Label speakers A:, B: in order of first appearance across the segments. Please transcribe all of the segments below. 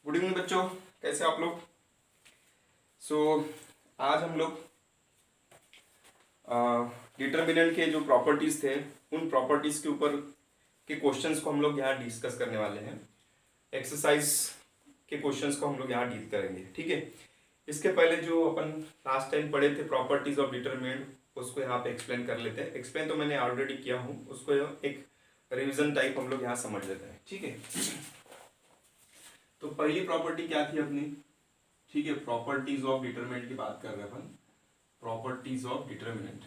A: Good evening बच्चों, कैसे आप लोग। आज हम लोग डिटर्मिनेंट के जो प्रॉपर्टीज थे उन प्रॉपर्टीज के ऊपर के क्वेश्चंस को हम लोग यहाँ डिस्कस करने वाले हैं। एक्सरसाइज के क्वेश्चंस को हम लोग यहाँ डील करेंगे, ठीक है। इसके पहले जो अपन लास्ट टाइम पढ़े थे प्रॉपर्टीज ऑफ डिटर्मिनेंट, उसको यहाँ पे एक्सप्लेन कर लेते हैं। एक्सप्लेन तो मैंने ऑलरेडी किया हूँ, उसको एक रिविजन टाइप हम लोग यहाँ समझ लेते हैं, ठीक है। तो पहली प्रॉपर्टी क्या थी अपनी, ठीक है, प्रॉपर्टीज ऑफ डिटरमिनेंट की बात कर रहे हैं अपन, प्रॉपर्टीज ऑफ डिटरमिनेंट,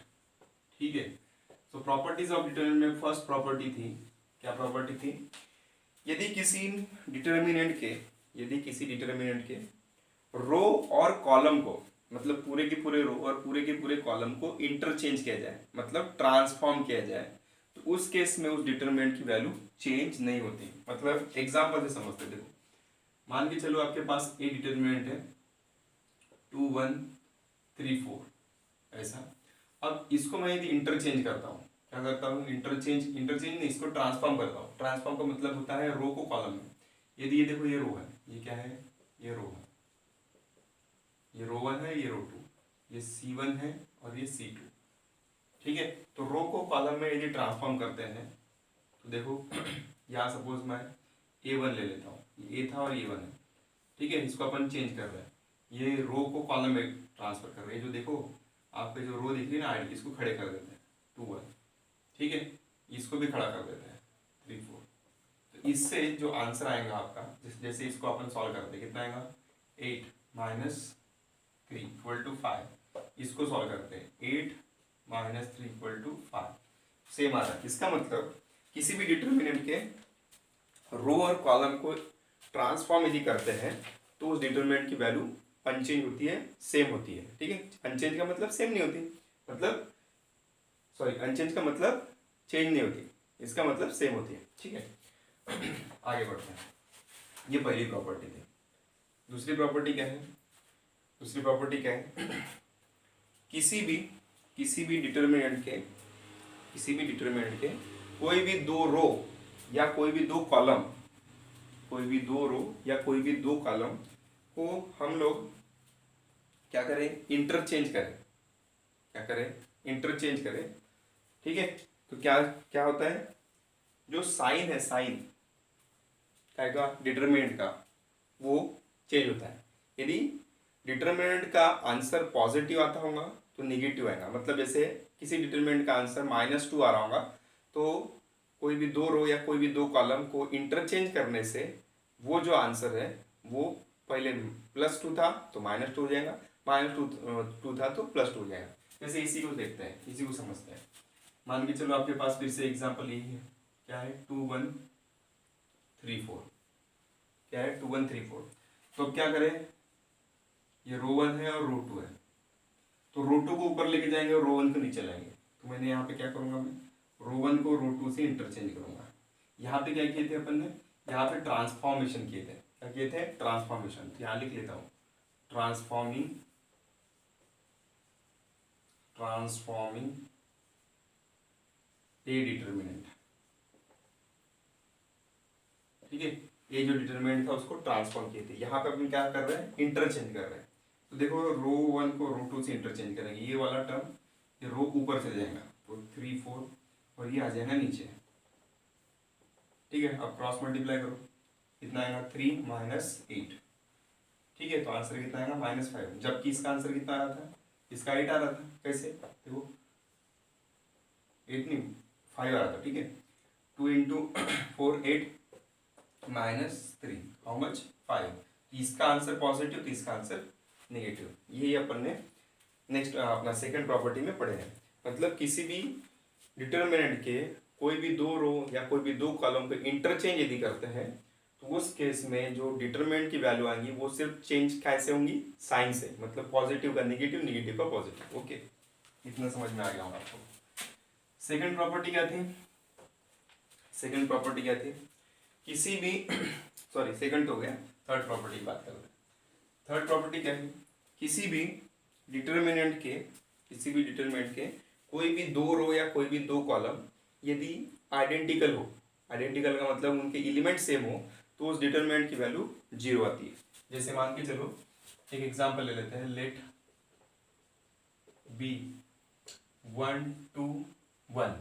A: ठीक है। तो प्रॉपर्टीज ऑफ डिटरमिनेंट में फर्स्ट प्रॉपर्टी थी, क्या प्रॉपर्टी थी, यदि किसी डिटरमिनेंट के रो और कॉलम को, मतलब पूरे के पूरे रो और पूरे के पूरे कॉलम को इंटरचेंज किया जाए, मतलब ट्रांसफॉर्म किया जाए, तो उस केस में उस डिटरमिनेंट की वैल्यू चेंज नहीं होती। मतलब एग्जाम्पल से समझते, देखो मान के चलो आपके पास ए डिटरमिनेंट है 2 1 3 4 ऐसा। अब इसको मैं यदि इंटरचेंज करता हूँ, क्या करता हूँ, इंटरचेंज नहीं, इसको ट्रांसफॉर्म करता हूँ। ट्रांसफॉर्म का मतलब होता है रो को कॉलम में। यदि ये देखो ये रो है, ये क्या है, ये रो है, ये रो 1 है, ये रो 2, ये C1 है और ये C2, ठीक है। तो रो को कॉलम में यदि ट्रांसफॉर्म करते हैं तो देखो यहाँ सपोज मैं A1 ले लेता हूँ, ये A था और ये 1 है, ठीक है। इसको अपन चेंज कर रहे हैं, ये रो को कॉलम में ट्रांसफर कर रहे हैं। जो देखो आपके जो रो दिख रही है ना आईडी, इसको खड़े कर देते हैं 2 1, ठीक है। इसको भी खड़ा कर देते हैं 3 4। तो इससे जो आंसर आएगा आपका, जैसे इसको अपन सॉल्व करते हैं, कितना आएगा 8 - 3 = 5। इसको सॉल्व करते हैं 8 - 3 = 5, सेम आ रहा है। इसका मतलब किसी भी डिटरमिनेंट के रो और कॉलम को ट्रांसफॉर्म यदि करते हैं तो उस डिटरमिनेंट की वैल्यू अनचेंज होती है, सेम होती है, ठीक है। अनचेंज का मतलब सेम नहीं होती, मतलब सॉरी, अनचेंज का मतलब चेंज नहीं होती, इसका मतलब सेम होती है, ठीक है। आगे बढ़ते हैं, ये पहली प्रॉपर्टी थी। दूसरी प्रॉपर्टी क्या है, दूसरी प्रॉपर्टी क्या है, किसी भी डिटरमिनेंट के कोई भी दो रो या कोई भी दो कॉलम को हम लोग क्या करें, इंटरचेंज करें, ठीक है। तो क्या क्या होता है, जो साइन है, साइन का डिटरमिनेंट का, वो चेंज होता है। यदि डिटरमिनेंट का आंसर पॉजिटिव आता होगा तो निगेटिव आएगा। मतलब जैसे किसी डिटरमिनेंट का आंसर -2 आ रहा होगा, तो कोई भी दो रो या कोई भी दो कॉलम को इंटरचेंज करने से वो जो आंसर है वो पहले +2 था तो -2 हो जाएगा, -2 था तो +2 हो जाएगा। जैसे इसी को देखते हैं, इसी को समझते हैं। मान के चलो आपके पास फिर से एग्जांपल यही है, क्या है 2 1 3 4, क्या है 2 1 3 4। तो अब क्या करें, ये रो 1 है और रो 2 है, तो रो 2 को ऊपर लेके जाएंगे और रो 1 को नीचे लाएंगे। तो मैंने यहाँ पे क्या करूँगा, मैं रो 1 को रो 2 से इंटरचेंज करूँगा। यहाँ पे क्या किए थे अपन ने, यहाँ पे ट्रांसफॉर्मेशन किए थे। क्या किए थे, ट्रांसफॉर्मेशन। तो यहाँ लिख लेता हूँ, ट्रांसफॉर्मिंग ए डिटरमिनेंट, ठीक है। ये जो डिटरमिनेंट था उसको ट्रांसफॉर्म किए थे। यहाँ पे अपन क्या कर रहे हैं, इंटरचेंज कर रहे हैं। तो देखो रो 1 को रो 2 से इंटरचेंज करेंगे, ये वाला टर्म, ये रो ऊपर से जाएगा तो 3 4 और ये आ जाएगा नीचे, ठीक है। अब क्रॉस मल्टीप्लाई करो, कितना आएगा 3 - 8, ठीक है। तो आंसर कितना आएगा -5, जबकि इसका आंसर कितना आ रहा था, इसका 8 आ रहा था। कैसे, देखो 8 नहीं 5 आ रहा था, ठीक है। 2 × 4 8 -3 हाउ मच 5। इसका आंसर पॉजिटिव तो इसका आंसर नेगेटिव। यही अपन ने नेक्स्ट अपना सेकंड प्रॉपर्टी में पढ़े हैं। मतलब किसी भी डिटरमिनेंट के कोई भी दो रो या कोई भी दो कॉलम को इंटरचेंज यदि करते हैं तो उस केस में जो डिटरमिनेंट की वैल्यू आएंगी वो सिर्फ चेंज कैसे होंगी, साइन से। मतलब पॉजिटिव का नेगेटिव, नेगेटिव का पॉजिटिव, ओके। इतना समझ में आ गया होगा आपको। सेकंड प्रॉपर्टी क्या थी, सेकंड प्रॉपर्टी क्या थी, किसी भी सॉरी सेकंड तो हो गया, थर्ड प्रॉपर्टी की बात कर रहे हैं। थर्ड प्रॉपर्टी क्या है, किसी भी डिटरमिनेंट के कोई भी दो रो या कोई भी दो कॉलम यदि आइडेंटिकल हो, आइडेंटिकल का मतलब उनके एलिमेंट सेम हो, तो उस डिटरमिनेंट की वैल्यू 0 आती है। जैसे मान के चलो एक एग्जांपल ले लेते हैं, लेट बी 1 2 1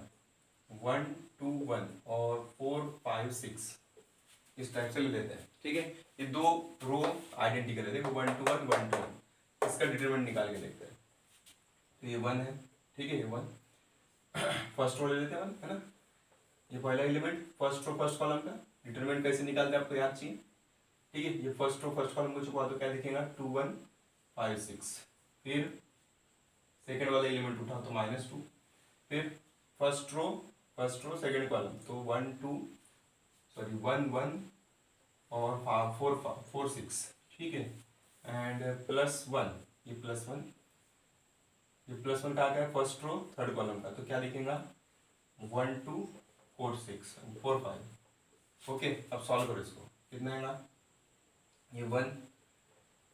A: 1 2 1 और 4 5 6 इस टाइप से ले लेते हैं। ठीक है, ये दो रो आइडेंटिकल है, देखो 1 2 1 1 2 1, इसका डिटरमिनेंट निकाल के देखते हैं। तो ये 1 है, ठीक है, ये 1 फर्स्ट रो ले लेते हैं 1, है ना, ये पहला element first row first column का डिटरमिनेंट कैसे निकालते हैं आपको याद चाहिए। ठीक है, ये फर्स्ट रो फर्स्ट कॉलम को छुपा दो, क्या दिखेगा 2 1 5 6, फिर सेकेंड वाला एलिमेंट उठा तो -2, फिर फर्स्ट रो सेकेंड कॉलम तो 1 1 1 और 4 6, ठीक है, एंड +1, ये +1, ये +1 का क्या है फर्स्ट रो थर्ड कॉलम का, तो क्या दिखेगा 1 2 4 6 4 5। ओके, अब सॉल्व करो इसको, कितना आएगा, ये 1,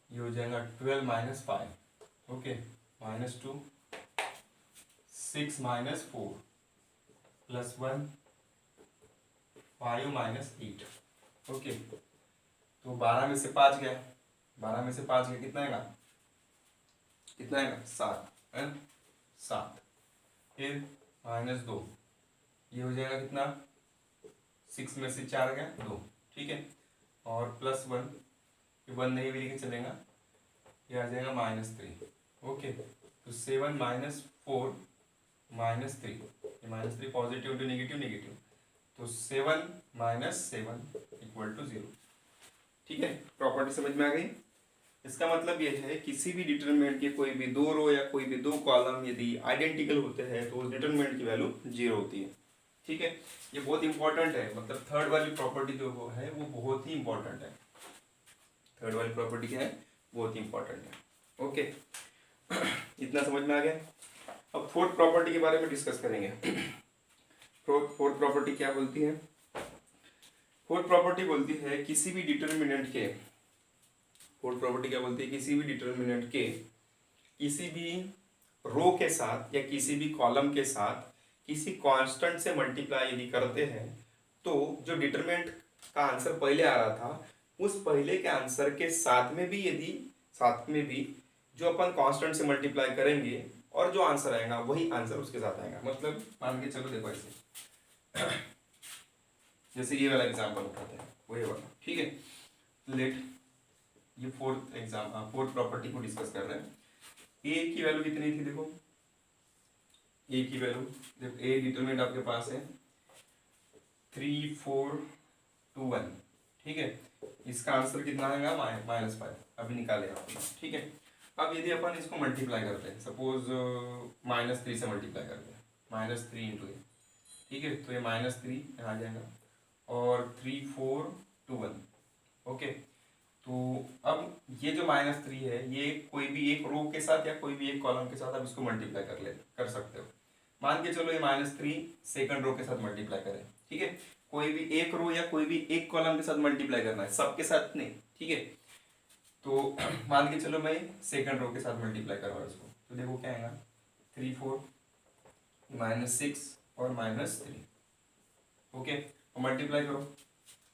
A: ये हो जाएगा 12 - 5, ओके, -2 6 - 4 +1 5 - 8, ओके, तो 12 में से 5 गया, 12 में से 5 गया, कितना आएगा 7 है, 7, फिर -2, ये हो जाएगा कितना 6 में से 4 गया 2, ठीक है, और +1, ये 1 नहीं भी लेके चलेगा, ये आ जाएगा -3, ओके, तो 7 - 4 -3, ये -3 पॉजिटिव इंटू नेगेटिव, तो 7 - 7 = 0। ठीक है, प्रॉपर्टी समझ में आ गई। इसका मतलब ये है किसी भी डिटरमिनेंट के कोई भी दो रो या कोई भी दो कॉलम यदि आइडेंटिकल होते हैं तो उस डिटरमिनेंट की वैल्यू 0 होती है। ठीक है, ये बहुत इंपॉर्टेंट है, मतलब थर्ड वाली प्रॉपर्टी जो है वो बहुत ही इंपॉर्टेंट है। थर्ड वाली प्रॉपर्टी क्या है, बहुत ही इंपॉर्टेंट है। ओके, इतना समझ में आ गया। अब फोर्थ प्रॉपर्टी के बारे में डिस्कस करेंगे। फोर्थ प्रॉपर्टी क्या बोलती है, फोर्थ प्रॉपर्टी बोलती है किसी भी डिटरमिनेंट के, फोर्थ प्रॉपर्टी क्या बोलती है, किसी भी डिटरमिनेंट के किसी भी रो के साथ या किसी भी कॉलम के साथ किसी कांस्टेंट से मल्टीप्लाई यदि करते हैं तो जो डिटरमिनेंट का आंसर पहले आ रहा था उस पहले के आंसर के साथ में भी जो अपन कांस्टेंट से मल्टीप्लाई करेंगे और जो आंसर आएगा वही आंसर उसके साथ आएगा। मतलब मान के चलो, देखो ऐसे जैसे ये वाला एग्जांपल उठाते हैं, वही वाला, ठीक है, लेट ये फोर्थ प्रॉपर्टी को डिस्कस कर रहे हैं। ए की वैल्यू कितनी थी, देखो ए की वैल्यू, देखो ए डिटरमिनेंट आपके पास है 3 4 2 1, ठीक है, इसका आंसर कितना आएगा -5, अभी निकाले आपने, ठीक है। अब यदि अपन इसको मल्टीप्लाई करते हैं, सपोज -3 से मल्टीप्लाई करते हैं, -3 × ए, ठीक है, तो ये -3 यहाँ आ जाएगा और 3 4 2 1, ओके। तो अब ये जो -3 है ये कोई भी एक रो के साथ या कोई भी एक कॉलम के साथ आप इसको मल्टीप्लाई कर सकते हो। मान के चलो ये -3 सेकंड रो के साथ मल्टीप्लाई करें, ठीक है, कोई भी एक रो या कोई भी एक कॉलम के साथ मल्टीप्लाई करना है, सबके साथ नहीं, ठीक है। तो मान के चलो मैं सेकंड रो के साथ मल्टीप्लाई कर रहा हूँ इसको, तो देखो क्या आएगा 3 4 -6 और -3, ओके, और मल्टीप्लाई करो,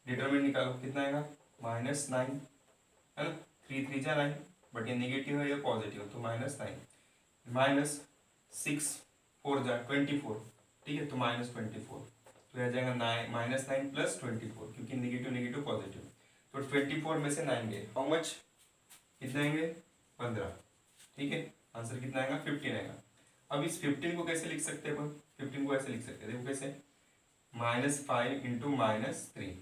A: डिटरमिनेंट निकालो, कितना आएगा -9, है ना, 3 3 जा 9, बट ये नेगेटिव है या पॉजिटिव, तो -9 -6 4 जा 24, ठीक है, तो -24, तो यह जाएगा -9 + 24, क्योंकि नेगेटिव पॉजिटिव, तो 24 में से 9 गए, हाउ मच, कितने आएंगे 15, ठीक है, आंसर कितना आएगा 15 आएगा। अब इस 15 को कैसे लिख सकते हैं अपन, 15 को ऐसे लिख सकते हैं, देखो कैसे, -5 × -3,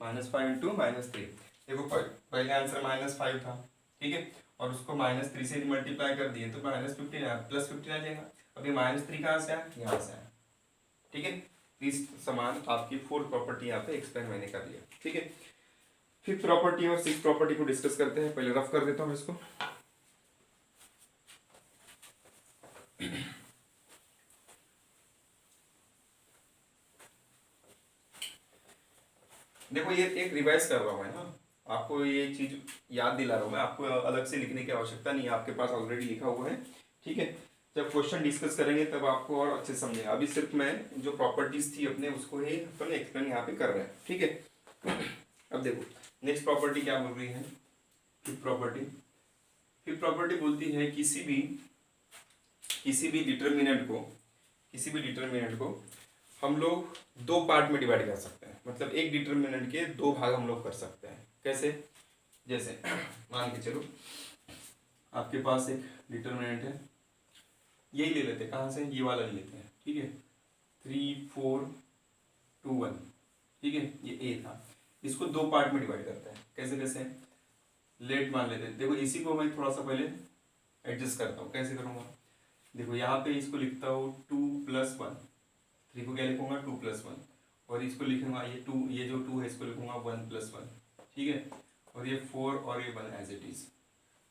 A: -5 × -3, देखो पहले आंसर -5 था, ठीक है, और उसको -3 से मल्टीप्लाई कर दिए तो -15 आया, +15 आ जाएगा। अब ये -3 कहाँ से आया, यहाँ से आया, ठीक है। इस समान आपकी फोर्थ प्रॉपर्टी यहाँ पे एक्सप्लेन मैंने कर लिया, ठीक है। फिफ्थ प्रॉपर्टी और सिक्स्थ प्रॉपर्टी को डिस्कस करते हैं, पहले रफ कर देता हूँ इसको। देखो ये एक रिवाइज कर रहा हूँ मैं, हाँ, आपको ये चीज याद दिला रहा हूँ मैं, आपको अलग से लिखने की आवश्यकता नहीं है, आपके पास ऑलरेडी लिखा हुआ है, ठीक है। जब क्वेश्चन डिस्कस करेंगे तब आपको और अच्छे समझेगा। अभी सिर्फ मैं जो प्रॉपर्टीज थी अपने उसको ही अपन एक्सप्लेन यहाँ पे कर रहे हैं, ठीक है। अब देखो नेक्स्ट प्रॉपर्टी क्या बोल रही है, फिफ्थ प्रॉपर्टी। फिफ्थ प्रॉपर्टी बोलती है किसी भी डिटरमिनेंट को हम लोग दो पार्ट में डिवाइड कर सकते हैं, मतलब एक डिटरमिनेंट के दो भाग हम लोग कर सकते हैं। कैसे? जैसे मान के चलो आपके पास एक डिटरमिनेंट है, यही ले लेते हैं, कहाँ से, ये वाला ले लेते हैं, ठीक है, 3 4 2 1, ठीक है, ये ए था। इसको दो पार्ट में डिवाइड करते हैं। कैसे कैसे? लेट मान लेते हैं। देखो इसी को मैं थोड़ा सा पहले एडजस्ट करता हूँ। कैसे करूँगा? देखो यहाँ पे इसको लिखता हूँ 2+1, 3 को क्या लिखूंगा 2+1, और इसको लिखूंगा ये 2, ये जो 2 है इसको लिखूंगा 1+1, ठीक है, और ये 4 और ये 1 एज इट इज।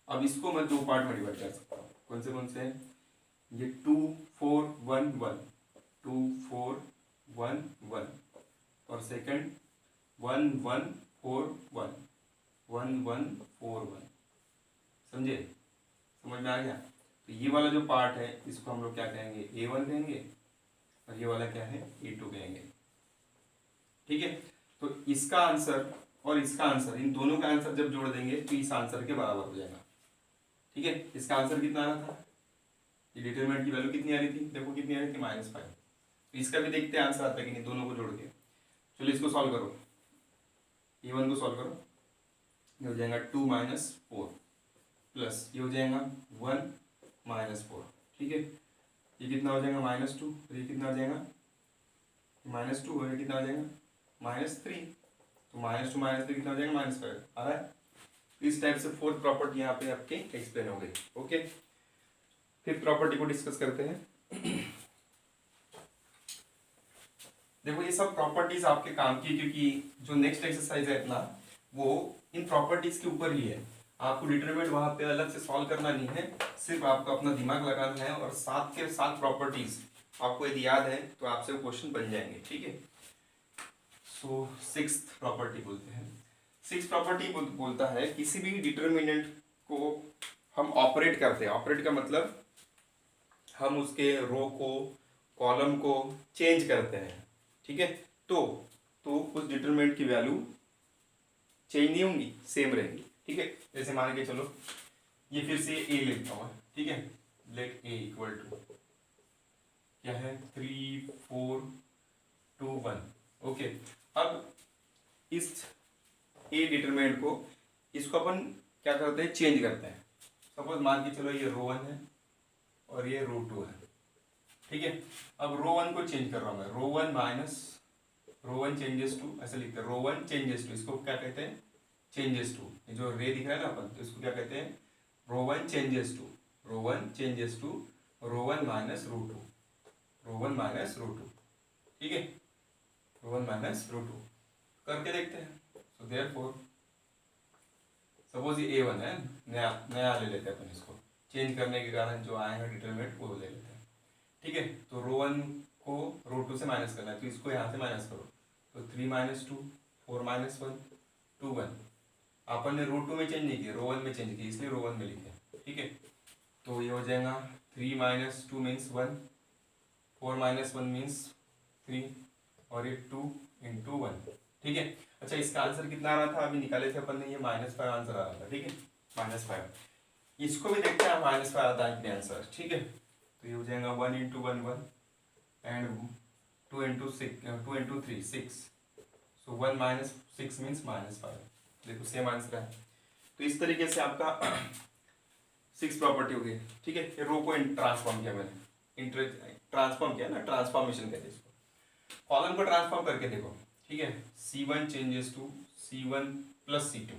A: अब इसको मैं दो पार्ट में डिवाइड कर सकता हूँ। कौन से हैं? ये 2 4 1 1, 2 4 1 1, और सेकंड 1 1 4 1, 1 1 4 1। समझे? समझ में आ गया? तो ये वाला जो पार्ट है इसको हम लोग क्या कहेंगे, A1 कहेंगे, और ये वाला क्या है, A2 कहेंगे, ठीक है। तो इसका आंसर और इसका आंसर, इन दोनों का आंसर जब जोड़ देंगे तो इस आंसर के बराबर हो जाएगा, ठीक है। इसका आंसर कितना आ रहा था, ये डिटरमिनेंट की वैल्यू कितनी आ रही थी, देखो कितनी आ रही थी, -5। तो इसका भी देखते हैं आंसर आता है कि नहीं, दोनों को जोड़ के। चलो इसको सॉल्व करो, A1 को सॉल्व करो, ये हो जाएगा 2 - 4 प्लस ये हो जाएगा 1 - 4, ठीक है। ये कितना हो जाएगा -2, और ये कितना हो जाएगा -2, और ये कितना हो जाएगा -3। तो -2 -3 कितना हो जाएगा -5 आ रहा है। इस टाइप से फोर्थ प्रॉपर्टी यहाँ पे आपके एक्सप्लेन हो गई। ओके, फिफ्थ प्रॉपर्टी को डिस्कस करते हैं। देखो ये सब प्रॉपर्टीज आपके काम की, क्योंकि जो नेक्स्ट एक्सरसाइज है इतना वो इन प्रॉपर्टीज के ऊपर ही है। आपको डिटरमिनेंट वहां पे अलग से सॉल्व करना नहीं है, सिर्फ आपको अपना दिमाग लगाना है, और साथ के साथ प्रॉपर्टीज आपको यदि याद है तो आपसे वो क्वेश्चन बन जाएंगे, ठीक है। सो सिक्स्थ प्रॉपर्टी बोलते हैं, सिक्स्थ प्रॉपर्टी बोलता है किसी भी डिटरमिनेंट को हम ऑपरेट करते हैं। ऑपरेट का मतलब हम उसके रो को, कॉलम को चेंज करते हैं, ठीक है। तो उस डिटरमिनेंट की वैल्यू चेंज नहीं होंगी, सेम रहेंगी, ठीक है। जैसे मान के चलो ये फिर से ए लेता हूँ, ठीक है, लेट ए इक्वल टू क्या है 3 4 2 1। ओके, अब इस ए डिटरमिनेंट को, इसको अपन क्या करते हैं, चेंज करते हैं। सपोज मान के चलो ये रो 1 है और ये रो 2 है, ठीक है। अब रो 1 को चेंज कर रहा हूँ मैं, रो 1 माइनस रो 1 चेंजेस टू, ऐसा लिखते हैं, रो 1 चेंजेस टू, इसको क्या कहते हैं, चेंजेस टू। ये जो रे दिख रहा है ना अपन, तो इसको क्या कहते हैं, row 1 changes to, row 1 changes to, row 1 minus row 2, row 1 minus row 2, ठीक है, रो 1 माइनस रो 2 करके देखते हैं। सो देयरफॉर सपोज ये A1 है, नया ले लेते हैं अपन, इसको चेंज करने के कारण जो आएगा डिटरमिनेंट वो ले लेते हैं, ठीक है। तो रो 1 को रो 2 से माइनस करना है, तो इसको यहाँ से माइनस करो, तो 3 - 2 4 - 1 2 1। अपन ने रो 2 में चेंज नहीं किया, रो 1 में चेंज किया, इसलिए रो 1 में लिखे, ठीक है। तो ये हो जाएगा 3 - 2 मीन्स 1, 4 - 1 मीन्स 3, और ये 2 × 1, ठीक है। अच्छा, इसका आंसर कितना आ रहा था, अभी निकाले थे अपन ने, ये -5 आंसर आ रहा था, ठीक है, -5। इसको भी देखते हैं -5 आता है आंसर, ठीक है। तो ये हो जाएगा 1 × 1 1 एंड 2 × 6 2 × 3 6, सो 1 - 6 मीन्स -5। देखो सेम आंसर है। तो इस तरीके से आपका 6 प्रॉपर्टी हो गई, ठीक है। रो को ट्रांसफॉर्म किया मैंने, ट्रांसफॉर्म किया ना, ट्रांसफॉर्मेशन कहते हैं इसको। कॉलम को ट्रांसफॉर्म करके देखो, ठीक है, C1 changes to C1 + C2,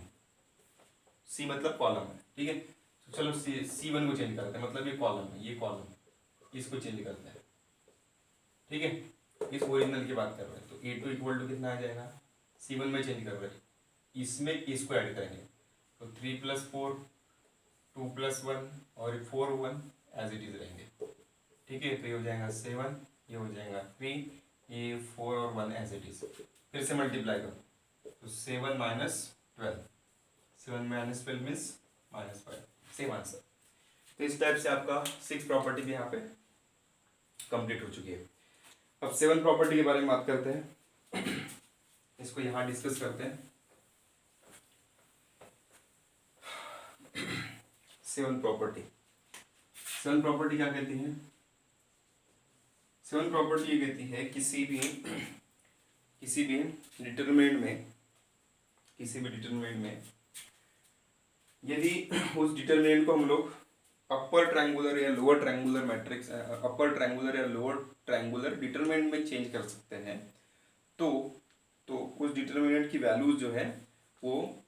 A: C मतलब कॉलम है, ठीक है। तो चलो C1 को चेंज करते हैं, मतलब ये कॉलम है, ये कॉलम, इसको चेंज करते हैं, ठीक है। इस ओरिजिनल की बात कर रहे हैं, तो A2 इक्वल टू कितना आ जाएगा, C1 में चेंज कर रहे हैं, इसमें इसको ऐड करेंगे, तो 3 + 4 2 + 1 और 4 1 एज इट इज रहेंगे, ठीक है। तो ये हो जाएगा 7, ये हो जाएगा 3, ये 4 और 1 एज इट इज। फिर से मल्टीप्लाई करो, तो 7 - 12, 7 - 12 मीन्स -5, सेम आंसर। तो इस टाइप से आपका 6 प्रॉपर्टी भी यहाँ पे कंप्लीट हो चुकी है। अब 7 प्रॉपर्टी के बारे में बात करते हैं, इसको यहाँ डिस्कस करते हैं। Seven property. सेवन प्रॉपर्टी क्या कहती है? सेवन प्रॉपर्टी ये कहती है किसी भी डिटरमिनेंट में यदि उस डिटरमिनेंट को हम लोग अपर ट्रायंगुलर या lower triangular matrix, upper triangular या लोअर ट्रायंगुलर डिटरमिनेंट में चेंज कर सकते हैं, तो उस डिटरमिनेंट की वैल्यूज जो है वो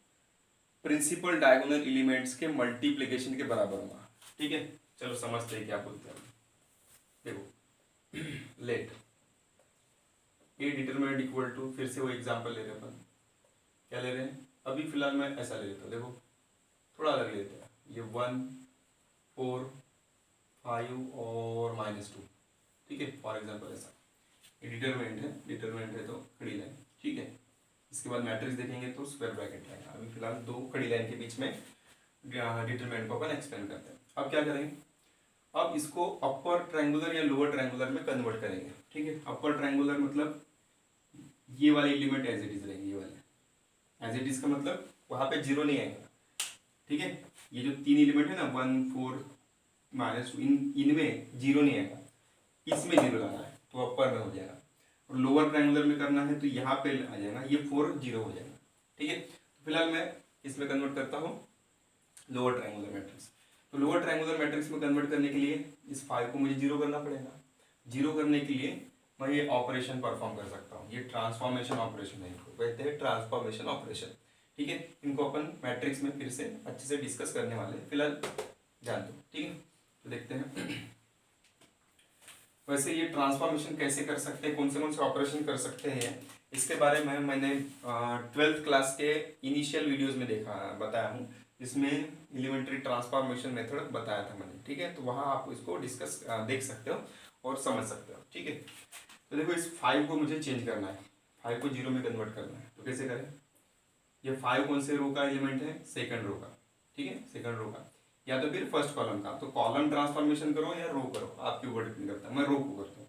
A: प्रिंसिपल डायगोनल एलिमेंट्स के मल्टीप्लिकेशन के बराबर होगा। ठीक है, चलो समझते हैं क्या बोलते हैं। देखो let A determinant equal to, फिर से वो एग्जांपल ले रहे हैं अपन, क्या ले रहे हैं अभी फिलहाल मैं ऐसा ले लेता हूँ, देखो थोड़ा अलग लेते हैं, ये 1 4 5 और -2। ठीक है, फॉर एग्जांपल ऐसा ये डिटरमिनेंट है तो खड़ी लाइन। ठीक है, इसके बाद मैट्रिक्स देखेंगे तो स्क्वायर ब्रैकेट आएगा। अभी फिलहाल दो खड़ी लाइन के बीच में डिटरमिनेंट को अपन एक्सपेंड करते हैं। अब क्या करेंगे, अब इसको अपर ट्रायंगुलर या लोअर ट्रायंगुलर में कन्वर्ट करेंगे। ठीक है, अपर ट्रायंगुलर मतलब ये वाले एलिमेंट एज इट इज रहेंगे, ये वाले एज इट इज का मतलब वहां पे जीरो नहीं आएगा। ठीक है, ये जो तीन एलिमेंट है ना 1 4 -2, इनमें जीरो नहीं आएगा, इसमें जीरो लाना है तो अपर में हो जाएगा। और लोअर ट्रायंगुलर में करना है तो यहाँ पे आ जाएगा, ये 4 0 हो जाएगा। ठीक है, तो फिलहाल मैं इसमें कन्वर्ट करता हूँ लोअर ट्रायंगुलर मैट्रिक्स। तो लोअर ट्रायंगुलर मैट्रिक्स में कन्वर्ट करने के लिए इस 5 को मुझे जीरो करना पड़ेगा। जीरो करने के लिए मैं ये ऑपरेशन परफॉर्म कर सकता हूँ, ये ट्रांसफॉर्मेशन ऑपरेशन है, इनको कहते हैं ट्रांसफॉर्मेशन ऑपरेशन। ठीक है, इनको अपन मैट्रिक्स में फिर से अच्छे से डिस्कस करने वाले हैं, फिलहाल जान दो। ठीक है, तो देखते हैं वैसे ये ट्रांसफॉर्मेशन कैसे कर सकते हैं, कौन से ऑपरेशन कर सकते हैं, इसके बारे में मैंने 12th क्लास के इनिशियल वीडियोस में बताया हूँ, जिसमें एलिमेंट्री ट्रांसफॉर्मेशन मेथड बताया था मैंने। ठीक है, तो वहाँ आप इसको डिस्कस देख सकते हो और समझ सकते हो। ठीक है, तो देखो इस 5 को मुझे चेंज करना है, 5 को 0 में कन्वर्ट करना है, तो कैसे करें। ये 5 कौन से रो का एलिमेंट है, सेकंड रो का। ठीक है, सेकंड रो का या तो फिर फर्स्ट कॉलम का, तो कॉलम ट्रांसफॉर्मेशन करो या रो करो, आपके ऊपर डिपेंड करता है। मैं रो को करता हूँ,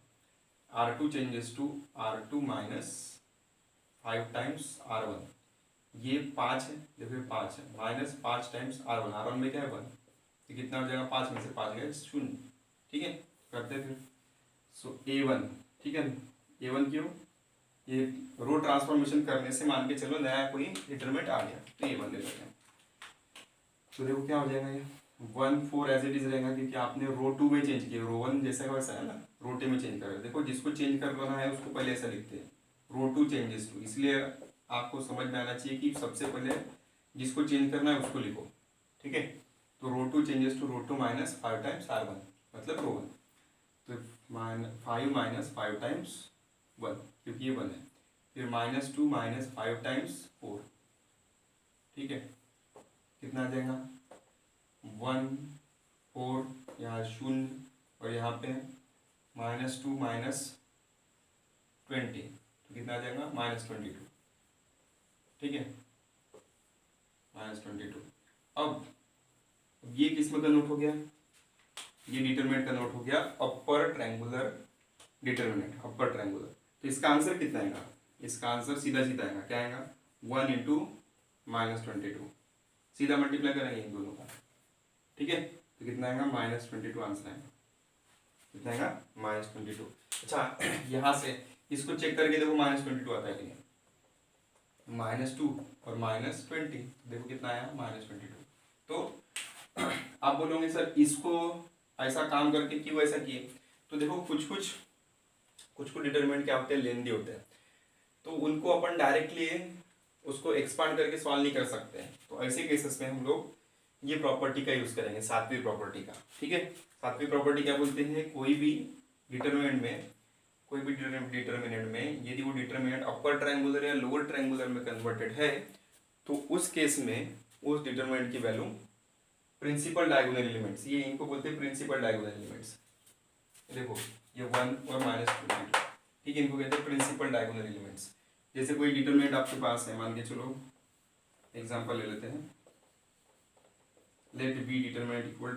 A: R2 changes to R2 minus 5 times R1, ये 5 है, देखो 5 है, माइनस 5 टाइम्स R1 में क्या है 1, तो कितना हो जाएगा, 5 में से 5 गए 0। ठीक है, करते हैं फिर। सो A1, ठीक है, A1 क्यों, ये रो ट्रांसफॉर्मेशन करने से मान के चलो नया कोई डिटरमिनेंट आ गया, तो A1 ले लेते हैं। तो देखो क्या हो जाएगा, ये 1 4 एज इट इज रहेगा, क्योंकि आपने रो 2 में चेंज किया, रो 1 जैसा है वैसा है ना, रो 2 में चेंज कर। देखो जिसको चेंज कर रहा है उसको पहले ऐसा लिखते हैं, रो 2 चेंजेस टू, इसलिए आपको समझ में आना चाहिए कि सबसे पहले जिसको चेंज करना है उसको लिखो। ठीक है, तो row 2 changes to row 2 minus 5 times R1 मतलब रो 1, तो 5 माइनस 5 टाइम्स 1, क्योंकि ये 1 है, फिर -2 माइनस 5 टाइम्स 4। ठीक है, कितना आ जाएगा 1 4, यहाँ 0 और यहाँ पे -2 माइनस 20, तो कितना आ जाएगा -22। ठीक है, -22। अब ये किस में कन्वर्ट हो गया, ये डिटरमिनेंट कन्वर्ट हो गया upper triangular determinant, upper triangular. तो इसका आंसर कितना आएगा, इसका आंसर सीधा सीधा आएगा, क्या आएगा 1 इंटू -22, सीधा मल्टीप्लाई करेंगे इन दोनों का। ठीक है, तो कितना आएगा -22 आंसर आएगा, कितना आएगा -22। अच्छा यहाँ से इसको चेक करके देखो -22 आता है कि नहीं, -2 और -20, देखो कितना आया -22। तो आप बोलोगे सर इसको ऐसा काम करके क्यों ऐसा किए, तो देखो कुछ डिटरमिनेंट क्या होते हैं, लेंदी होते हैं, तो उनको अपन डायरेक्टली उसको एक्सपांड करके सॉल्व नहीं कर सकते हैं। तो ऐसे केसेस में हम लोग ये प्रॉपर्टी का यूज करेंगे, सातवीं प्रॉपर्टी का। ठीक है, सातवीं प्रॉपर्टी क्या बोलते हैं, कोई भी डिटरमिनेंट में यदि वो डिटरमिनेंट अपर ट्रायंगुलर या लोअर ट्रायंगुलर में कन्वर्टेड है, तो उस केस में उस डिटरमिनेंट की वैल्यू प्रिंसिपल डायगोनल एलिमेंट्स, ये इनको बोलते हैं प्रिंसिपल डायगोनल एलिमेंट्स। देखो ये 1 और -22, ठीक है, इनको कहते हैं प्रिंसिपल डायगोनल एलिमेंट्स। जैसे कोई डिटरमिनेंट आपके पास है, मान के चलो एग्जांपल ले लेते हैं, let B determinant equal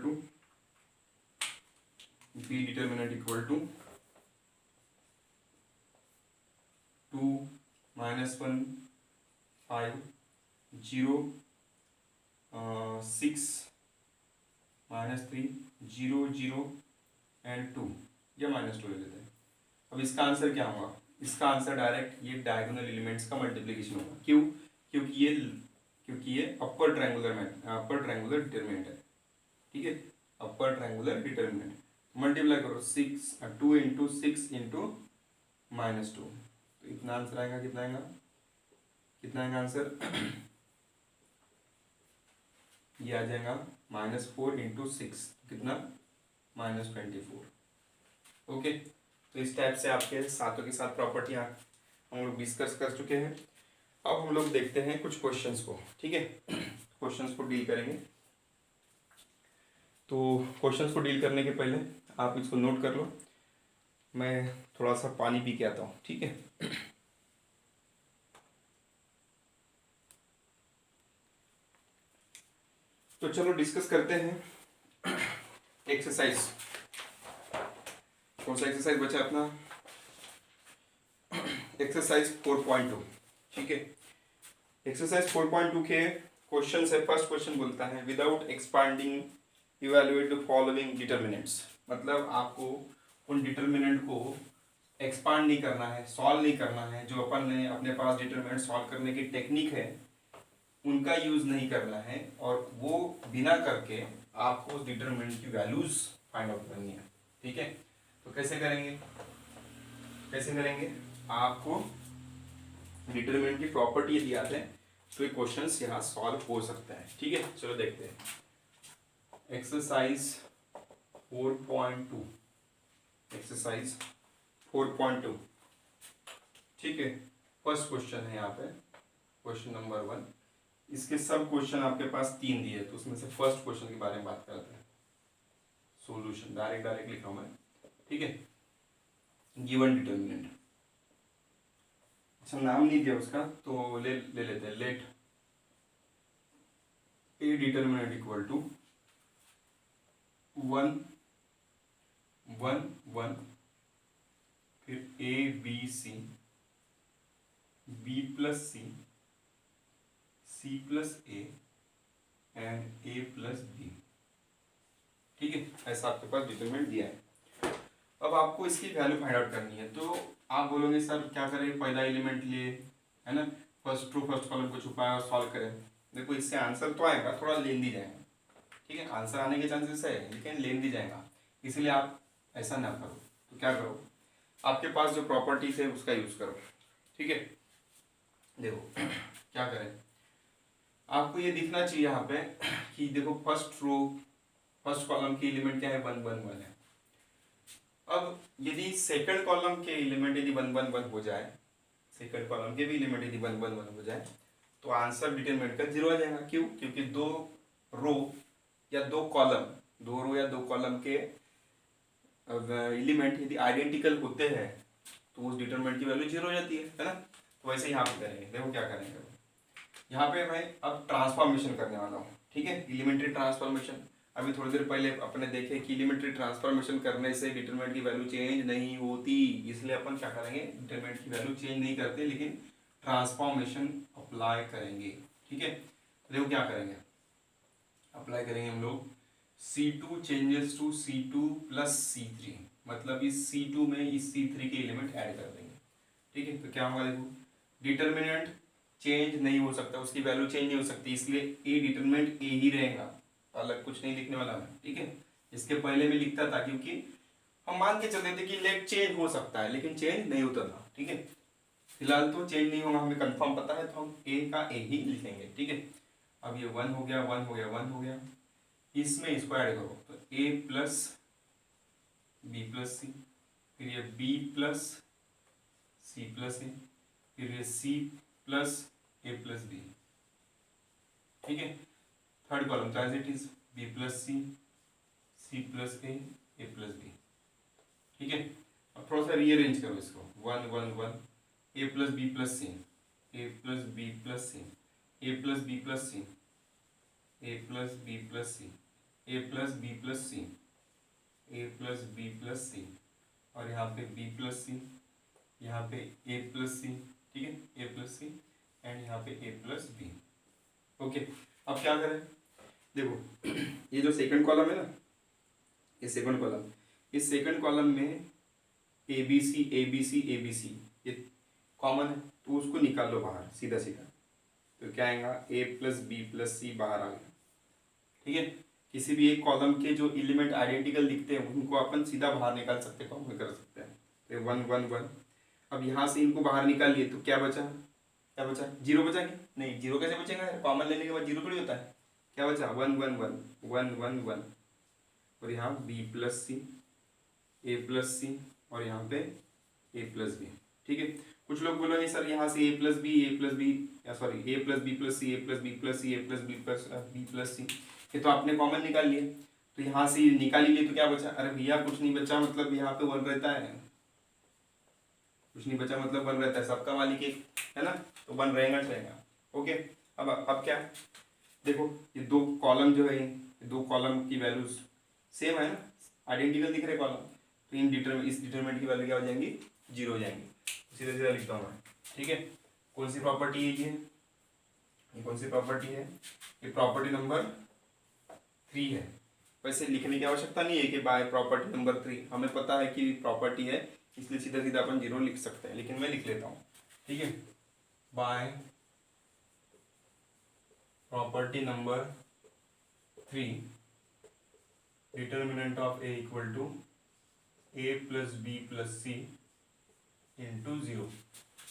A: to 2 -1 5 0 6 -3 0 0 and 2 या -2 ले लेते हैं। अब इसका आंसर क्या होगा? इसका आंसर डायरेक्ट ये डायगोनल एलिमेंट्स का मल्टीप्लिकेशन होगा। क्यों? क्योंकि ये अपर ट्रायंगुलर डिटरमिनेंट है। ठीक है, अपर ट्रायंगुलर डिटरमिनेंट। मल्टीप्लाई करो 2 इंटू 6 इंटू -2, तो इतना आंसर आएगा। कितना आएगा आंसर? ये आ जाएगा -4 इंटू 6, कितना? -24। ओके, तो इस टाइप से आपके सातों के साथ प्रॉपर्टियाँ हम लोग डिस्कस कर चुके हैं। अब हम लोग देखते हैं कुछ क्वेश्चंस को। ठीक है, क्वेश्चंस को डील करेंगे। तो क्वेश्चंस को डील करने के पहले आप इसको नोट कर लो, मैं थोड़ा सा पानी पी के आता हूँ। ठीक है, तो चलो डिस्कस करते हैं एक्सरसाइज। कौन सा एक्सरसाइज बचा अपना? एक्सरसाइज 4.2। ठीक है, एक्सरसाइज 4.2 के क्वेश्चन है। फर्स्ट क्वेश्चन बोलता है without expanding evaluate the following determinants. मतलब आपको उन डिटरमिनेंट को एक्सपांड नहीं करना है, सॉल्व नहीं करना है। जो अपन ने अपने पास डिटरमिनेंट सॉल्व करने की टेक्निक है उनका यूज नहीं करना है, और वो बिना करके आपको उस डिटरमिनेंट की वैल्यूज फाइंड आउट करनी है। ठीक है, तो कैसे करेंगे? आपको डिटरमिनेंट की प्रॉपर्टी यदि याद है तो ये क्वेश्चन यहाँ सॉल्व हो सकता है। ठीक है, चलो देखते हैं एक्सरसाइज 4.2। एक्सरसाइज 4.2। ठीक है, फर्स्ट क्वेश्चन है यहाँ पे, क्वेश्चन नंबर 1। इसके सब क्वेश्चन आपके पास 3 दिए, तो उसमें से फर्स्ट क्वेश्चन के बारे में बात करते हैं। सॉल्यूशन डायरेक्ट लिख रहा हूँ मैं। ठीक है, गिवन डिटरमिनेंट, अच्छा नाम नहीं दिया उसका तो ले लेते हैं। Let A determinant equal to 1 1 1, फिर A B C, B plus C plus A and A plus B. ठीक है, ऐसा आपके पास डिटरमिनेंट दिया है। अब आपको इसकी वैल्यू फाइंड आउट करनी है। तो आप बोलोगे सर क्या करें, पहला एलिमेंट लिए, है ना, फर्स्ट कॉलम को छुपाया और सॉल्व करें। देखो इससे आंसर तो आएगा, थोड़ा लेंदी जाएगा। ठीक है, आंसर आने के चांसेस है लेकिन लेंदी जाएगा, इसलिए आप ऐसा ना करो। तो क्या करो, आपके पास जो प्रॉपर्टीज है उसका यूज करो। ठीक है, देखो क्या करें, आपको ये दिखना चाहिए यहाँ पे कि देखो फर्स्ट कॉलम की एलिमेंट क्या है? 1 1 1 है। अब यदि सेकंड कॉलम के एलिमेंट यदि 1 1 1 हो जाए, सेकंड कॉलम के भी एलिमेंट यदि 1 1 1 हो जाए, तो आंसर डिटरमिनेंट का 0 आ जाएगा। क्यों? क्योंकि दो रो या दो कॉलम के एलिमेंट यदि आइडेंटिकल होते हैं तो उस डिटरमिनेंट की वैल्यू 0 हो जाती है ना। तो वैसे यहाँ पे करेंगे। देखो क्या करेंगे, यहाँ पे मैं अब ट्रांसफॉर्मेशन करने वाला हूँ। ठीक है, एलिमेंट्री ट्रांसफॉर्मेशन। अभी थोड़ी देर पहले अपने देखे कि एलिमेंट्री ट्रांसफॉर्मेशन करने से डिटरमिनेंट की वैल्यू चेंज नहीं होती, इसलिए अपन क्या करेंगे, डिटरमिनेंट की वैल्यू चेंज नहीं करते लेकिन ट्रांसफॉर्मेशन अप्लाई करेंगे। ठीक है, देखो क्या करेंगे, अप्लाई करेंगे हम लोग C2 changes to C2 plus C3, मतलब इस C2 में इस C3 के एलिमेंट ऐड कर देंगे। ठीक है, तो क्या होगा, देखो डिटरमिनेंट चेंज नहीं हो सकता, उसकी वैल्यू चेंज नहीं हो सकती, इसलिए ए डिटरमिनेंट ए ही रहेगा, अलग कुछ नहीं लिखने वाला मैं। ठीक है, इसके पहले में लिखता था क्योंकि हम मान के चलते थे कि लेट चेंज हो सकता है लेकिन चेंज नहीं होता था। ठीक है, फिलहाल तो चेंज नहीं होगा, हमें कंफर्म पता है, तो हम ए का ए ही लिखेंगे। ठीक है, अब ये 1 हो गया, 1 हो गया, 1 हो गया, इसमें इसको ऐड करो तो A plus B plus C, फिर ये B plus C plus A, फिर ये C plus A plus B. ठीक है, third column as it is B plus C plus A plus B. ठीक है, अब थोड़ा सा रीअरेंज करो इसको, 1 1 1, ए प्लस बी प्लस सी, ए प्लस बी प्लस सी, ए प्लस बी प्लस सी, ए प्लस बी प्लस सी, ए प्लस बी प्लस सी, ए plus B plus सी, और यहाँ पे बी प्लस सी, यहाँ पे ए प्लस सी। ठीक है, ए प्लस सी एंड यहाँ पे ए प्लस बी। ओके, अब क्या करें, देखो ये जो सेकंड कॉलम है ना, ये सेकंड कॉलम, इस सेकंड कॉलम में A B C A B C A B C ये कॉमन है, तो उसको निकाल लो बाहर सीधा सीधा। तो क्या आएगा, ए प्लस बी प्लस सी बाहर आ गया। ठीक है, किसी भी एक कॉलम के जो एलिमेंट आइडेंटिकल दिखते हैं उनको अपन सीधा बाहर निकाल सकते हैं, कॉमन कर सकते हैं। तो 1 1 1। अब यहाँ से इनको बाहर निकाल लिए तो क्या बचा, क्या बचा, जीरो बचा क्या, नहीं जीरो कैसे बचेगा, कॉमन लेने के बाद जीरो थोड़ी होता है। क्या बचा, 1 1 1 1 1 1। और यहाँ बी प्लस सी ए प्लस सी और यहाँ पे ए प्लस बी। ठीक है, कुछ लोग बोलोगे सर यहाँ से ए प्लस बी सॉरी ए प्लस बी प्लस सी ए प्लस बी प्लस सी ए प्लस बी प्लस सी, ये तो आपने कॉमन निकाल लिए। तो यहाँ से निकाल ही लिए तो क्या बचा, अरे भैया कुछ नहीं बचा, मतलब यहाँ पे 1 रहता है, कुछ नहीं बचा मतलब 1 रहता है, सबका मालिक एक है ना, तो 1 रहेगा। ओके, अब क्या, देखो ये दो कॉलम जो है, ये दो कॉलम की वैल्यूज सेम है ना, आइडेंटिकल दिख रहे कॉलम, तो इस डिटरमिनेंट की वैल्यू क्या हो जाएंगी, 0 हो जाएंगी। सीधा सीधा लिखता हूँ मैं। ठीक है, कौन सी प्रॉपर्टी है ये कौन सी प्रॉपर्टी है, ये प्रॉपर्टी नंबर 3 है। वैसे लिखने की आवश्यकता नहीं है कि बाय प्रॉपर्टी नंबर 3, हमें पता है कि प्रॉपर्टी है, इसलिए सीधा सीधा अपन 0 लिख सकते हैं, लेकिन मैं लिख लेता हूँ। ठीक है, by property number 3 determinant of A equal to A plus B plus C into 0।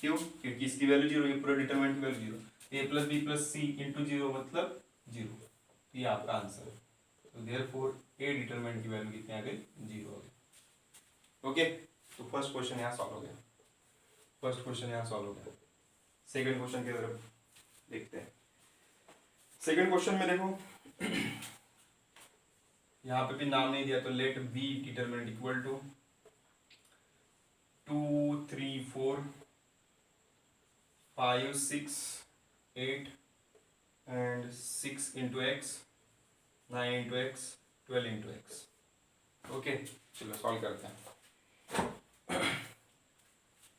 A: क्यों, क्योंकि इसकी वैल्यू 0, ये पूरा डिटरमिनेंट की वैल्यू 0, ए plus B plus C into 0 मतलब 0। ये आपका आंसर है। तो देयरफॉर ए डिटरमिनेंट की वैल्यू कितनी आ गई, 0 हो गई। ओके, तो फर्स्ट क्वेश्चन यहाँ सॉल्व हो गया, सेकंड क्वेश्चन की तरफ देखते हैं। सेकंड क्वेश्चन में देखो यहाँ पे भी नाम नहीं दिया, तो let B determinant equal to 2 3 4 5 6 8 and 6 into x 9 into x 12 into x। Okay, चलो सॉल्व करते हैं,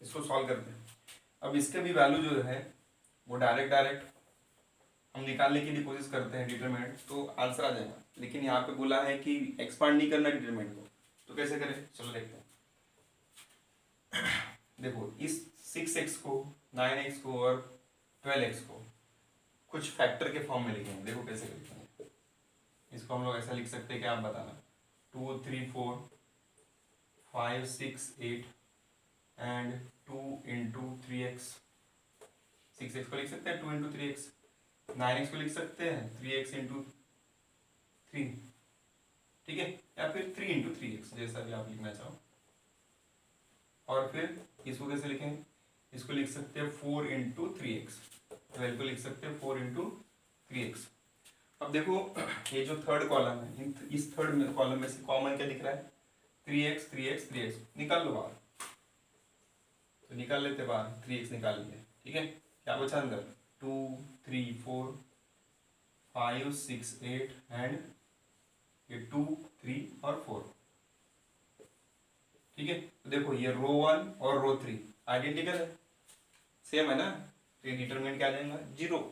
A: इसको सॉल्व करते हैं। अब इसके भी वैल्यू जो है वो डायरेक्ट हम निकालने की भी कोशिश करते हैं डिटरमिनेंट, तो आंसर आ जाएगा। लेकिन यहाँ पे बोला है कि एक्सपांड नहीं करना डिटरमिनेंट को, तो कैसे करें, चलो देखते हैं। देखो इस 6x को 9x को और 12x को कुछ फैक्टर के फॉर्म में लिखेंगे। देखो कैसे लिखेंगे, इसको हम लोग ऐसा लिख सकते हैं कि आप बताना 2 3 4 5 6 8 एंड 2 into 3x। 6x को लिख सकते हैं 2 into 3x, 9x को लिख सकते हैं 3x into 3। ठीक है, या फिर 3 into 3x, जैसा भी आप लिखना चाहो। और फिर इसको कैसे लिखेंगे, इसको लिख सकते हैं 4 into 3x, 12 को लिख सकते हैं 4 into 3x। अब देखो ये जो थर्ड कॉलम है, इस थर्ड कॉलम में से कॉमन क्या दिख रहा है, 3x 3x 3x, निकाल लो बाहर, तो निकाल लेते बाहर, 3x निकाल लिए। ठीक है, क्या बचा अंदर, 2 3 4 5 6 8 एंड ये 2 3 और 4। ठीक है, तो देखो ये रो 1 और रो 3 आइडेंटिकल है, सेम है ना, तो ये डिटरमिनेंट क्या आ जाएगा, 0।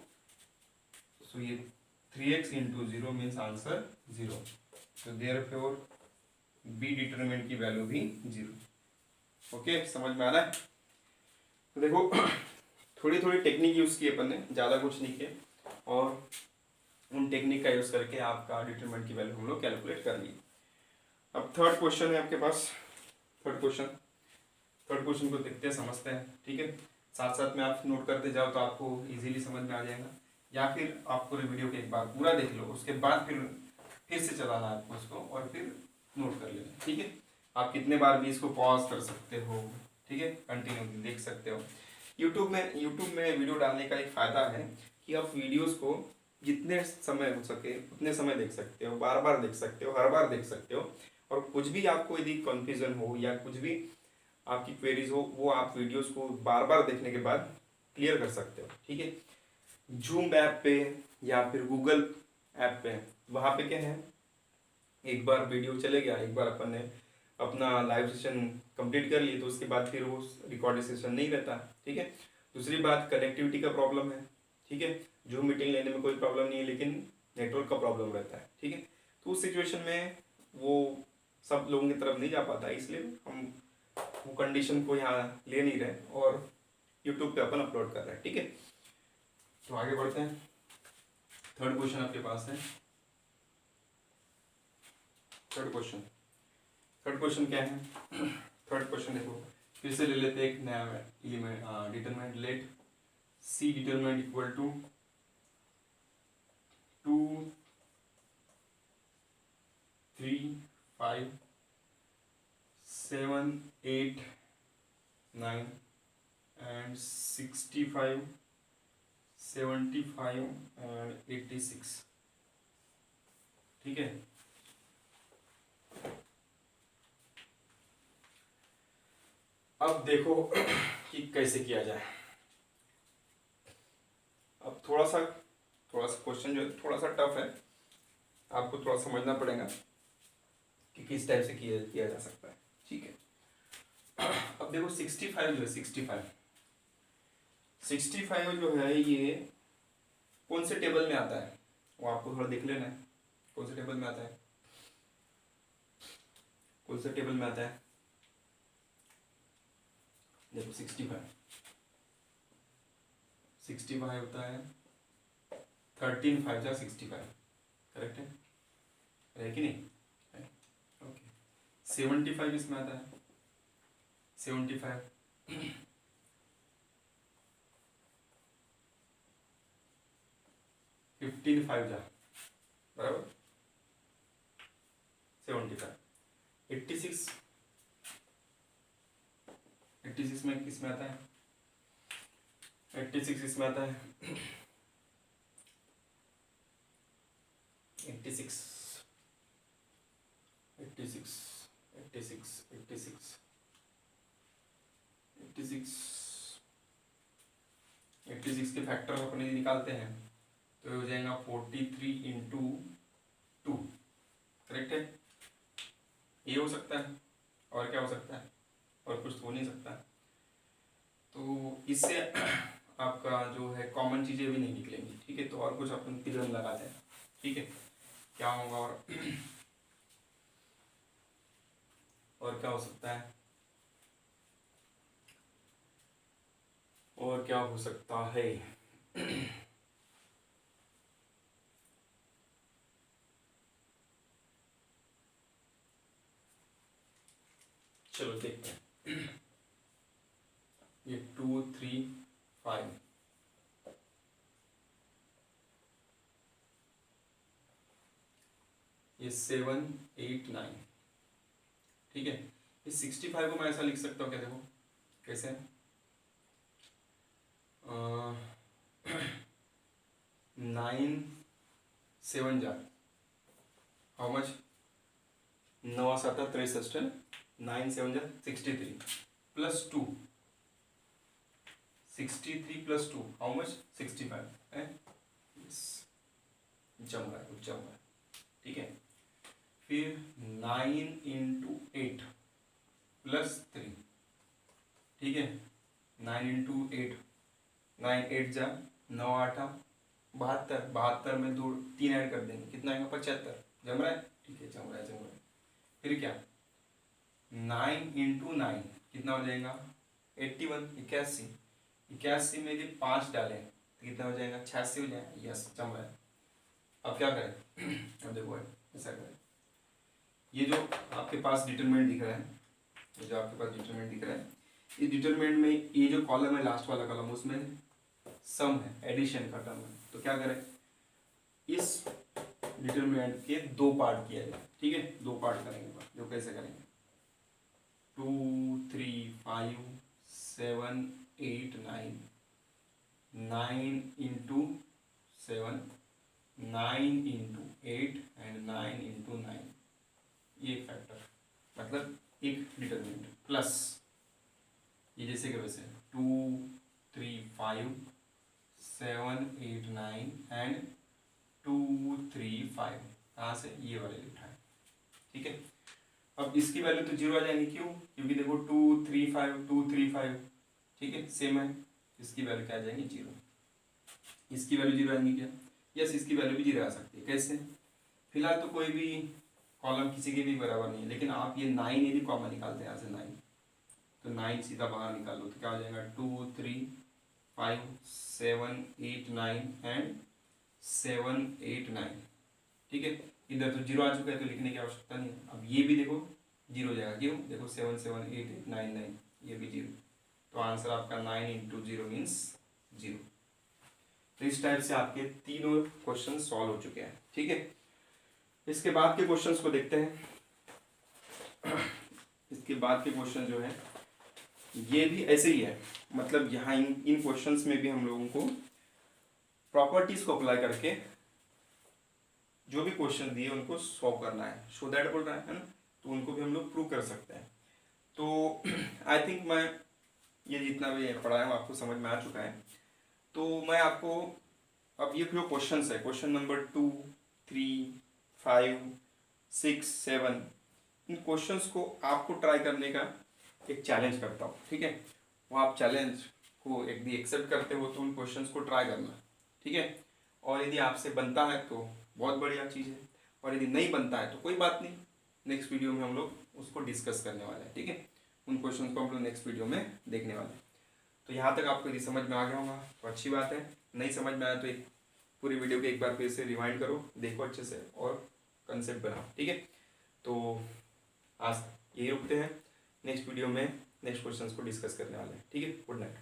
A: सो ये 3x into 0 मीन्स आंसर 0। तो देयरफॉर बी डिटरमिनेंट की वैल्यू भी 0। ओके, समझ में आ रहा है। तो देखो थोड़ी टेक्निक यूज़ की अपन ने, ज़्यादा कुछ नहीं किया, और उन टेक्निक का यूज़ करके आपका डिटरमिनेंट की वैल्यू हम लोग कैलकुलेट कर लिए। अब थर्ड क्वेश्चन है आपके पास, थर्ड क्वेश्चन को देखते हैं, समझते हैं। ठीक है, साथ साथ में आप नोट करते जाओ तो आपको इजीली समझ में आ जाएगा, या फिर आप पूरे वीडियो को एक बार पूरा देख लो, उसके बाद फिर से चलाना है आपको उसको, और फिर नोट कर लेना। ठीक है, आप कितने बार भी इसको पॉज कर सकते हो। ठीक है, कंटिन्यू देख सकते हो। यूट्यूब में वीडियो डालने का एक फ़ायदा है कि आप वीडियोज़ को जितने समय हो सके उतने समय देख सकते हो, बार बार देख सकते हो, हर बार देख सकते हो, और कुछ भी आपको यदि कन्फ्यूज़न हो या कुछ भी आपकी क्वेरीज हो, वो आप वीडियोस को बार बार देखने के बाद क्लियर कर सकते हो। ठीक है, जूम ऐप पे या फिर गूगल ऐप पे, वहाँ पे क्या है, एक बार वीडियो चले गया, एक बार अपन ने अपना लाइव सेशन कंप्लीट कर लिए, तो उसके बाद फिर वो रिकॉर्डेड सेशन नहीं रहता। ठीक है, दूसरी बात कनेक्टिविटी का प्रॉब्लम है। ठीक है, जूम मीटिंग लेने में कोई प्रॉब्लम नहीं है, लेकिन नेटवर्क का प्रॉब्लम रहता है, ठीक है। तो उस सिचुएशन में वो सब लोगों की तरफ नहीं जा पाता, इसलिए हम वो कंडीशन को यहाँ ले नहीं रहे और यूट्यूब पे अपन अपलोड कर रहे हैं, ठीक है। तो आगे बढ़ते हैं। थर्ड क्वेश्चन आपके पास है। थर्ड क्वेश्चन क्या है? थर्ड क्वेश्चन देखो, फिर से ले लेते हैं एक नया element, determinant let C determinant equal to 2 3 5 7 8 9 and 65 75 and 86, ठीक है। अब देखो कि कैसे किया जाए। अब थोड़ा सा क्वेश्चन जो है थोड़ा सा टफ है, आपको थोड़ा समझना पड़ेगा कि किस टाइप से किया जा सकता है, ठीक है। अब देखो 65 जो है 65 जो है ये कौन से टेबल में आता है वो आपको थोड़ा देख लेना है। कौन से टेबल में आता है? कौन से टेबल में आता है? देखो 65 होता है 13 5 जा 65, करेक्ट है कि नहीं? ओके। 75 इसमें आता है 75 15 5 जा बराबर 75। 86 में किस में आता है? 86 इसमें आता है 86 86 86 86 86 86 के फैक्टर अपने निकालते हैं तो हो जाएगा 43 इंटू 2, करेक्ट है। ये हो सकता है और क्या हो सकता है? और कुछ तो हो नहीं सकता। तो इससे आपका जो है कॉमन चीज़ें भी नहीं निकलेंगी, ठीक है। तो और कुछ अपन तिरन लगाते हैं, ठीक है। क्या होगा और क्या हो सकता है? और क्या हो सकता है? चलो देखते हैं। ये 2 3 5 ये 7 8 9, ठीक है। ये 65 को मैं ऐसा लिख सकता हूँ क्या? देखो कैसे 9 7 जा हाउ मच 9 7 63, 9 7 जा 63 प्लस 2 63 प्लस 2 हाउ मच 65 है। जम रहा है, ठीक है। फिर 9 इंटू 8 प्लस 3, ठीक है। 9 इंटू 8 9 8 जा 9 8 72, 72 में 2 3 ऐड कर देंगे कितना आएगा 75। जम रहा है, ठीक है, जम रहा है। फिर क्या 9 इंटू 9 कितना हो जाएगा 81, 81 में यदि 5 डालें तो कितना हो जाएगा 86 हो जाएगा। यस, जम रहा है। अब क्या करें? अब देखो ऐसा करें, ये जो आपके पास डिटरमिनेंट दिख रहा है, ये डिटरमिनेंट में ये जो कॉलम है लास्ट वाला कॉलम उसमें सम है, एडिशन का टर्म है। तो क्या करें, इस डिटरमिनेंट के 2 पार्ट किया जाए, ठीक है। 2 पार्ट करेंगे, जो कैसे करेंगे 2 3 5 7 8 9 9 इंटू 7 9 इंटू 8 एंड 9 इंटू 9, ये फैक्टर मतलब एक डिटरमिनेंट प्लस ये जैसे कि वैसे 2 3 5 7 8 9 एंड 2 3 5, कहाँ से ये वाले लिखा है, ठीक है। अब इसकी वैल्यू तो 0 आ जाएंगी, क्यों? क्योंकि देखो 2 3 5 2 3 5, ठीक है, सेम है। इसकी वैल्यू क्या आ जाएंगी 0, इसकी वैल्यू 0 आएंगी क्या? यस, इसकी वैल्यू भी 0 आ सकती है। कैसे? फिलहाल तो कोई भी कॉलम किसी के भी बराबर नहीं है, लेकिन आप ये 9 यदि कॉमन निकालते हैं यहाँ से 9, तो 9 सीधा बाहर निकालो तो क्या हो जाएगा 2 3 5 7 8 9 एंड 7 8 9। ठीक है, इधर तो 0 आ चुका है तो लिखने की आवश्यकता नहीं है। अब ये भी देखो 0 हो जाएगा, क्यों? देखो 7 7 8 8 9 9, ये भी 0, तो आंसर आपका 9 इंटू 0 मीन्स 0। तो इस टाइप से आपके तीनों क्वेश्चन सॉल्व हो चुके हैं। ठीक है, इसके बाद के क्वेश्चंस को देखते हैं। इसके बाद के क्वेश्चन जो है ये भी ऐसे ही है, मतलब यहाँ इन क्वेश्चंस में भी हम लोगों को प्रॉपर्टीज को अप्लाई करके जो भी क्वेश्चन दिए उनको सॉल्व करना है। शो दैट बोल रहा है ना, तो उनको भी हम लोग प्रूव कर सकते हैं। तो आई थिंक मैं ये जितना भी पढ़ाया हूँ आपको समझ में आ चुका है। तो मैं आपको अब ये जो क्वेश्चंस है, क्वेश्चन नंबर 2 3 5 6 7, इन क्वेश्चंस को आपको ट्राई करने का एक चैलेंज करता हूँ। ठीक है, वो आप चैलेंज को यदि एक्सेप्ट करते हो तो उन क्वेश्चंस को ट्राई करना। ठीक है, और यदि आपसे बनता है तो बहुत बढ़िया चीज़ है, और यदि नहीं बनता है तो कोई बात नहीं, नेक्स्ट वीडियो में हम लोग उसको डिस्कस करने वाले हैं। ठीक है, उन क्वेश्चन को हम लोग नेक्स्ट वीडियो में देखने वाले हैं। तो यहाँ तक आपको यदि समझ में आ गया होगा तो अच्छी बात है, नहीं समझ में आया तो एक पूरी वीडियो को एक बार फिर से रिवाइंड करो, देखो अच्छे से और कंसेप्ट बनाओ। ठीक है, तो आज यही रुकते हैं, नेक्स्ट वीडियो में नेक्स्ट क्वेश्चंस को डिस्कस करने वाले हैं। ठीक है, गुड नाइट।